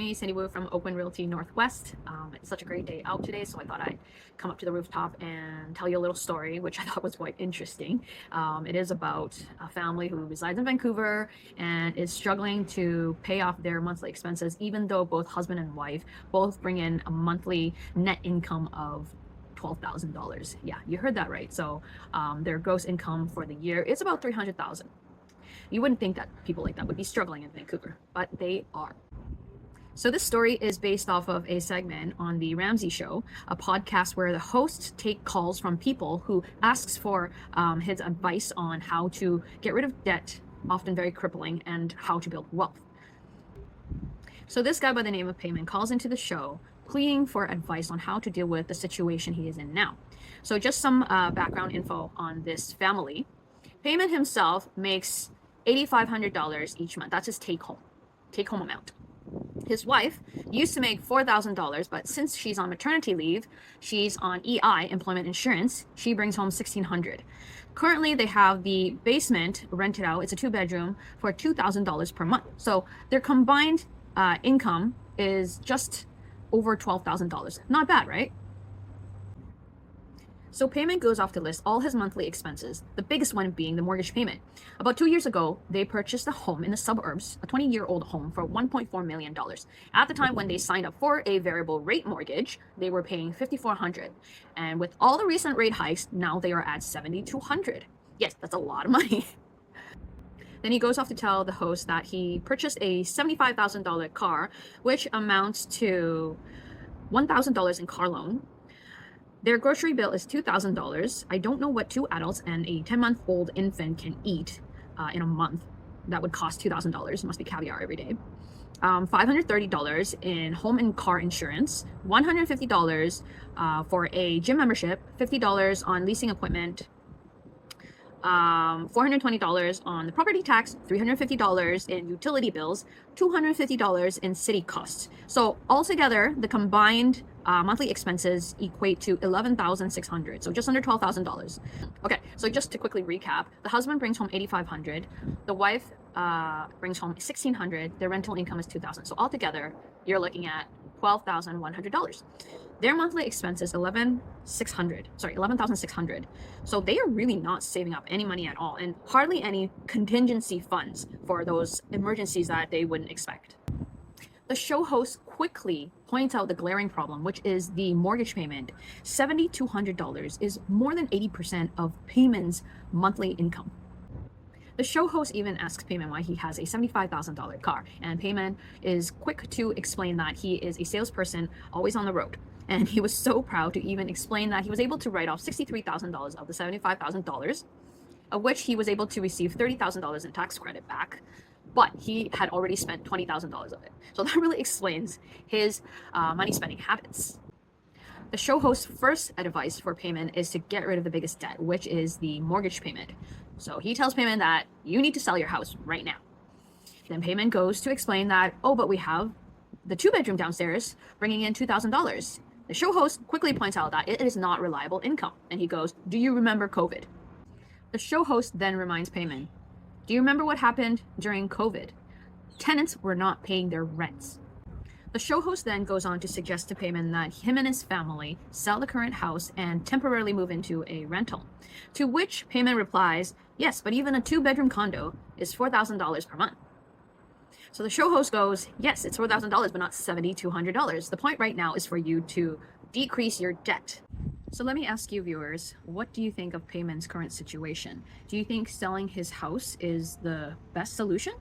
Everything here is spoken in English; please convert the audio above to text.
me, Cindy Wu from Open Realty Northwest. It's such a great day out today, so I thought I'd come up to the rooftop and tell you a little story, which I thought was quite interesting. It is about a family who resides in Vancouver and is struggling to pay off their monthly expenses, even though both husband and wife both bring in a monthly net income of $12,000. Yeah, you heard that right. So their gross income for the year is about $300,000. You wouldn't think that people like that would be struggling in Vancouver, but they are. So this story is based off of a segment on the Ramsey Show, a podcast where the hosts take calls from people who asks for his advice on how to get rid of debt, often very crippling, and how to build wealth. So this guy by the name of Paymon calls into the show pleading for advice on how to deal with the situation he is in now. So just some background info on this family. Paymon himself makes $8,500 each month. That's his take-home amount. His wife used to make $4,000, but since she's on maternity leave, she's on EI, employment insurance, she brings home $1,600. Currently, they have the basement rented out. It's a 2-bedroom for $2,000 per month. So their combined income is just over $12,000. Not bad, right? So Paymon goes off to list all his monthly expenses, the biggest one being the mortgage payment. About 2 years ago, they purchased a home in the suburbs, a 20-year-old home for $1.4 million. At the time when they signed up for a variable rate mortgage, they were paying $5,400. And with all the recent rate hikes, now they are at $7,200. Yes, that's a lot of money. Then he goes off to tell the host that he purchased a $75,000 car, which amounts to $1,000 in car loan. Their grocery bill is $2,000. I don't know what 2 adults and a 10-month-old infant can eat in a month. That would cost $2,000. It must be caviar every day. $530 in home and car insurance, $150 for a gym membership, $50 on leasing equipment, $420 on the property tax, $350 in utility bills, $250 in city costs. So altogether, the combined monthly expenses equate to $11,600, so just under $12,000. Okay, so just to quickly recap, the husband brings home $8,500, the wife brings home $1,600, their rental income is $2,000. So altogether, you're looking at $12,100. Their monthly expense is $11,600. So they are really not saving up any money at all, and hardly any contingency funds for those emergencies that they wouldn't expect. The show host quickly points out the glaring problem, which is the mortgage payment. $7,200 is more than 80% of Paymon's monthly income. The show host even asks Paymon why he has a $75,000 car, and Paymon is quick to explain that he is a salesperson always on the road. And he was so proud to even explain that he was able to write off $63,000 of the $75,000, of which he was able to receive $30,000 in tax credit back, but he had already spent $20,000 of it. So that really explains his money spending habits. The show host's first advice for Paymon is to get rid of the biggest debt, which is the mortgage payment. So he tells Paymon that you need to sell your house right now. Then Paymon goes to explain that, oh, but we have the 2-bedroom downstairs bringing in $2,000. The show host quickly points out that it is not reliable income. And he goes, do you remember COVID? The show host then reminds Paymon, do you remember what happened during COVID? Tenants were not paying their rents. The show host then goes on to suggest to Paymon that him and his family sell the current house and temporarily move into a rental. To which Paymon replies, yes, but even a 2-bedroom condo is $4,000 per month. So the show host goes, yes, it's $4,000, but not $7,200. The point right now is for you to decrease your debt. So let me ask you, viewers, what do you think of Paymon's current situation? Do you think selling his house is the best solution?